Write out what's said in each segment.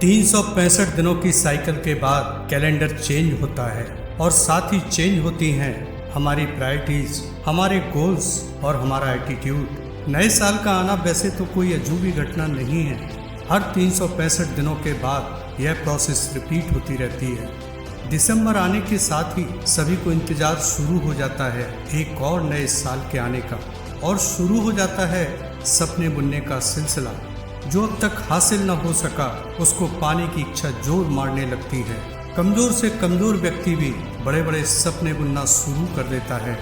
365 दिनों की साइकिल के बाद कैलेंडर चेंज होता है और साथ ही चेंज होती हैं हमारी प्रायोरिटीज, हमारे गोल्स और हमारा एटीट्यूड। नए साल का आना वैसे तो कोई अजूबी घटना नहीं है। हर 365 दिनों के बाद यह प्रोसेस रिपीट होती रहती है। दिसंबर आने के साथ ही सभी को इंतजार शुरू हो जाता है एक और नए साल के आने का, और शुरू हो जाता है सपने बुनने का सिलसिला। जो अब तक हासिल न हो सका उसको पाने की इच्छा जोर मारने लगती है। कमजोर से कमजोर व्यक्ति भी बड़े बड़े सपने बुनना शुरू कर देता है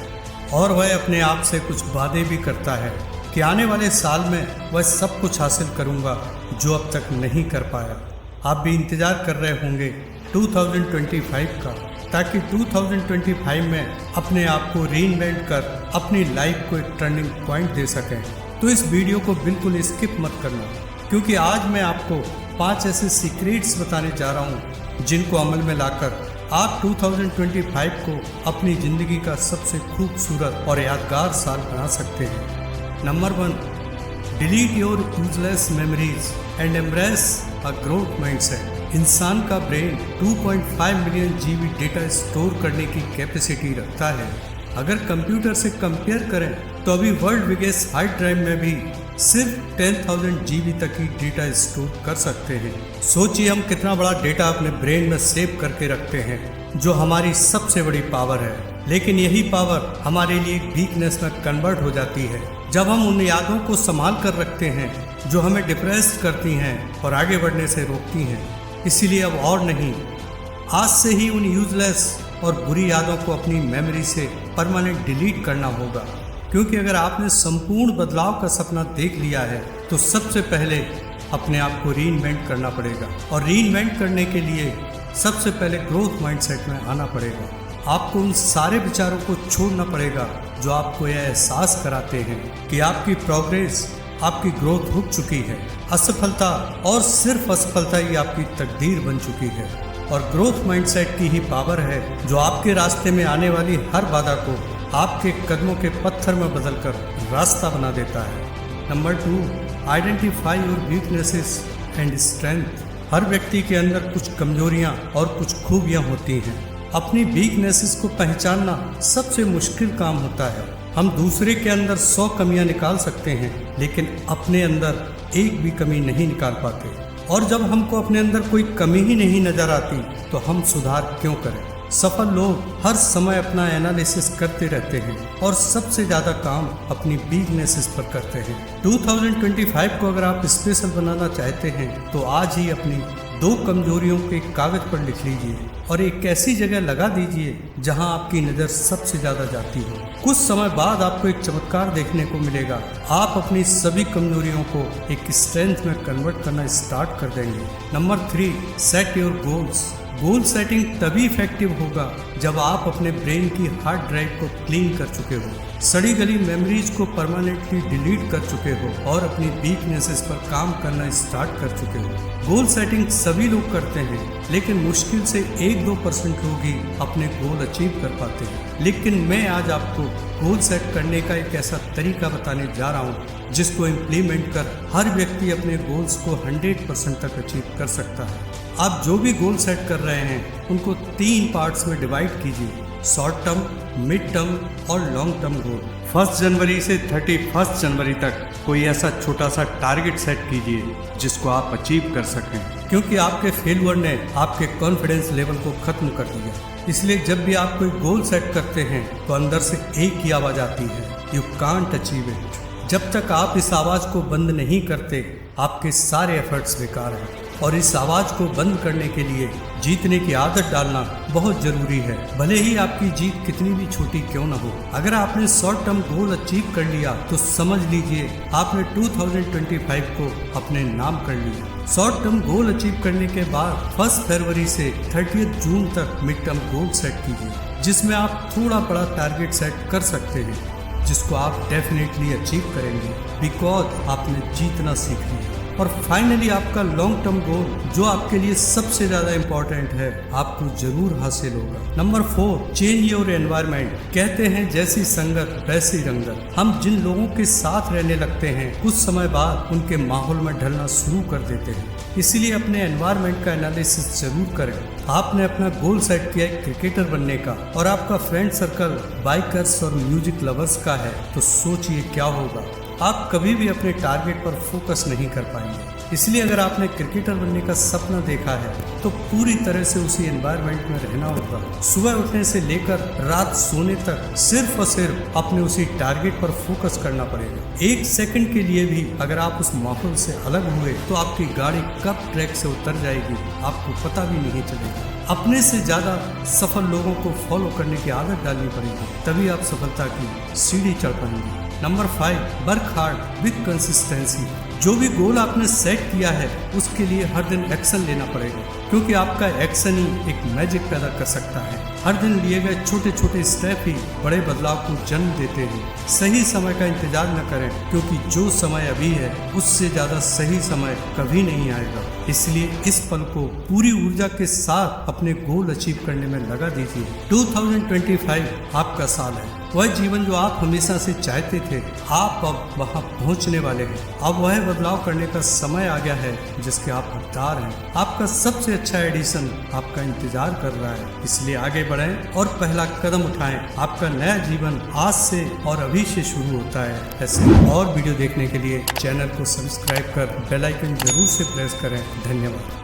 और वह अपने आप से कुछ वादे भी करता है कि आने वाले साल में वह सब कुछ हासिल करूंगा जो अब तक नहीं कर पाया। आप भी इंतजार कर रहे होंगे 2025 का, ताकि 2025 में अपने आप को रीइन्वेंट कर अपनी लाइफ को एक टर्निंग पॉइंट दे सकें। तो इस वीडियो को बिल्कुल स्किप मत करना, क्योंकि आज मैं आपको 5 ऐसे सीक्रेट्स बताने जा रहा हूँ जिनको अमल में लाकर आप 2025 को अपनी ज़िंदगी का सबसे खूबसूरत और यादगार साल बना सकते हैं। Number 1, delete your useless memories and embrace a growth mindset. इंसान का brain 2.5 million GB data store करने की कैपेसिटी रखता है। अगर कंप्यूटर से कंपेयर करें तो अभी वर्ल्ड बिगेस्ट हार्ड ड्राइव में भी सिर्फ 10,000 जीबी तक ही डेटा स्टोर कर सकते हैं। सोचिए हम कितना बड़ा डेटा अपने ब्रेन में सेव करके रखते हैं, जो हमारी सबसे बड़ी पावर है। लेकिन यही पावर हमारे लिए वीकनेस में कन्वर्ट हो जाती है जब हम उन यादों को संभाल कर रखते हैं जो हमें डिप्रेस करती हैं और आगे बढ़ने से रोकती हैं। इसीलिए अब और नहीं, आज से ही उन यूजलेस और बुरी यादों को अपनी मेमोरी से परमानेंट डिलीट करना होगा। क्योंकि अगर आपने संपूर्ण बदलाव का सपना देख लिया है तो सबसे पहले अपने आप को रीइन्वेंट करना पड़ेगा, और रीइन्वेंट करने के लिए सबसे पहले ग्रोथ माइंडसेट में आना पड़ेगा। आपको उन सारे विचारों को छोड़ना पड़ेगा जो आपको यह एहसास कराते हैं कि आपकी प्रोग्रेस, आपकी ग्रोथ रुक चुकी है। असफलता और सिर्फ असफलता ही आपकी तकदीर बन चुकी है, और ग्रोथ माइंडसेट की ही पावर है जो आपके रास्ते में आने वाली हर बाधा को आपके कदमों के पत्थर में बदलकर रास्ता बना देता है। Number 2, identify your weaknesses and strength. हर व्यक्ति के अंदर कुछ कमजोरियां और कुछ खूबियां होती हैं। अपनी वीकनेसेस को पहचानना सबसे मुश्किल काम होता है। हम दूसरे के अंदर 100 कमियां निकाल सकते हैं, लेकिन अपने अंदर एक भी कमी नहीं निकाल पाते। और जब हमको अपने अंदर कोई कमी ही नहीं नजर आती तो हम सुधार क्यों करें। सफल लोग हर समय अपना एनालिसिस करते रहते हैं और सबसे ज़्यादा काम अपनी वीकनेसेस पर करते हैं। 2025 को अगर आप स्पेशल बनाना चाहते हैं तो आज ही अपनी 2 कमजोरियों के कागज पर लिख लीजिए और एक ऐसी जगह लगा दीजिए जहां आपकी नज़र सबसे ज़्यादा जाती हो। कुछ समय बाद आपको एक चमत्कार देखने को मिलेगा। आप अपनी सभी कमजोरियों को एक स्ट्रेंथ में कन्वर्ट करना स्टार्ट कर देंगे। Number 3, set your goals. Goal setting तभी इफेक्टिव होगा जब आप अपने ब्रेन की हार्ड ड्राइव को क्लीन कर चुके हो, सड़ी गली मेमोरीज को परमानेंटली डिलीट कर चुके हो और अपनी वीकनेसेस पर काम करना स्टार्ट कर चुके हो। गोल सेटिंग सभी लोग करते हैं, लेकिन मुश्किल से 1-2% लोग ही अपने गोल अचीव कर पाते हैं। लेकिन मैं आज आपको गोल सेट करने का एक ऐसा तरीका बताने जा रहा हूँ जिसको इम्प्लीमेंट कर हर व्यक्ति अपने गोल्स को 100% तक अचीव कर सकता है। आप जो भी गोल सेट कर रहे हैं उनको 3 पार्ट्स में डिवाइड कीजिए: शॉर्ट टर्म, मिड टर्म और लॉन्ग टर्म गोल। 1 जनवरी से 31 जनवरी तक कोई ऐसा छोटा सा टारगेट सेट कीजिए जिसको आप अचीव कर सकें, क्योंकि आपके फेलियर ने आपके कॉन्फिडेंस लेवल को खत्म कर दिया। इसलिए जब भी आप कोई गोल सेट करते हैं तो अंदर से एक ही आवाज़ आती है, यू कांट अचीव इट। जब तक आप इस आवाज़ को बंद नहीं करते आपके सारे एफर्ट्स बेकार हैं, और इस आवाज़ को बंद करने के लिए जीतने की आदत डालना बहुत ज़रूरी है, भले ही आपकी जीत कितनी भी छोटी क्यों ना हो। अगर आपने शॉर्ट टर्म गोल अचीव कर लिया तो समझ लीजिए आपने 2025 को अपने नाम कर लिया। शॉर्ट टर्म गोल अचीव करने के बाद 1 फरवरी से 30 जून तक मिड टर्म गोल सेट कीजिए, जिसमें आप थोड़ा बड़ा टारगेट सेट कर सकते हैं जिसको आप डेफिनेटली अचीव करेंगे, बिकॉज आपने जीतना सीख लिया। और फाइनली आपका लॉन्ग टर्म गोल जो आपके लिए सबसे ज्यादा इम्पोर्टेंट है आपको जरूर हासिल होगा। Number 4, change your environment. कहते हैं जैसी संगत वैसी रंगत। हम जिन लोगों के साथ रहने लगते हैं कुछ समय बाद उनके माहौल में ढलना शुरू कर देते हैं। इसलिए अपने एनवायरनमेंट का एनालिसिस जरूर करें। आपने अपना गोल सेट किया है क्रिकेटर बनने का और आपका फ्रेंड सर्कल बाइकर्स और म्यूजिक लवर्स का है, तो सोचिए क्या होगा। आप कभी भी अपने टारगेट पर फोकस नहीं कर पाएंगे। इसलिए अगर आपने क्रिकेटर बनने का सपना देखा है तो पूरी तरह से उसी एनवायरनमेंट में रहना होगा। सुबह उठने से लेकर रात सोने तक सिर्फ और सिर्फ अपने उसी टारगेट पर फोकस करना पड़ेगा। एक सेकंड के लिए भी अगर आप उस माहौल से अलग हुए तो आपकी गाड़ी कब ट्रैक से उतर जाएगी आपको पता भी नहीं चलेगा। अपने से ज्यादा सफल लोगों को फॉलो करने की आदत डालनी पड़ेगी, तभी आप सफलता की सीढ़ी चढ़ पाएंगे। Number 5, work hard with consistency. जो भी गोल आपने सेट किया है उसके लिए हर दिन एक्शन लेना पड़ेगा, क्योंकि आपका एक्शन ही एक मैजिक पैदा कर सकता है। हर दिन लिए गए छोटे छोटे स्टेप ही बड़े बदलाव को जन्म देते हैं। सही समय का इंतजार न करें, क्योंकि जो समय अभी है उससे ज्यादा सही समय कभी नहीं आएगा। इसलिए इस पल को पूरी ऊर्जा के साथ अपने गोल अचीव करने में लगा दीजिए। 2025 आपका साल है, वह जीवन जो आप हमेशा से चाहते थे आप अब वहां पहुंचने वाले हैं। अब वह बदलाव करने का समय आ गया है जिसके आप हकदार हैं। आपका सबसे अच्छा एडिशन आपका इंतजार कर रहा है, इसलिए आगे बढ़ें और पहला कदम उठाएं। आपका नया जीवन आज से और अभी से शुरू होता है। ऐसे और वीडियो देखने के लिए चैनल को सब्सक्राइब कर बेल आइकन जरूर से प्रेस करें। धन्यवाद।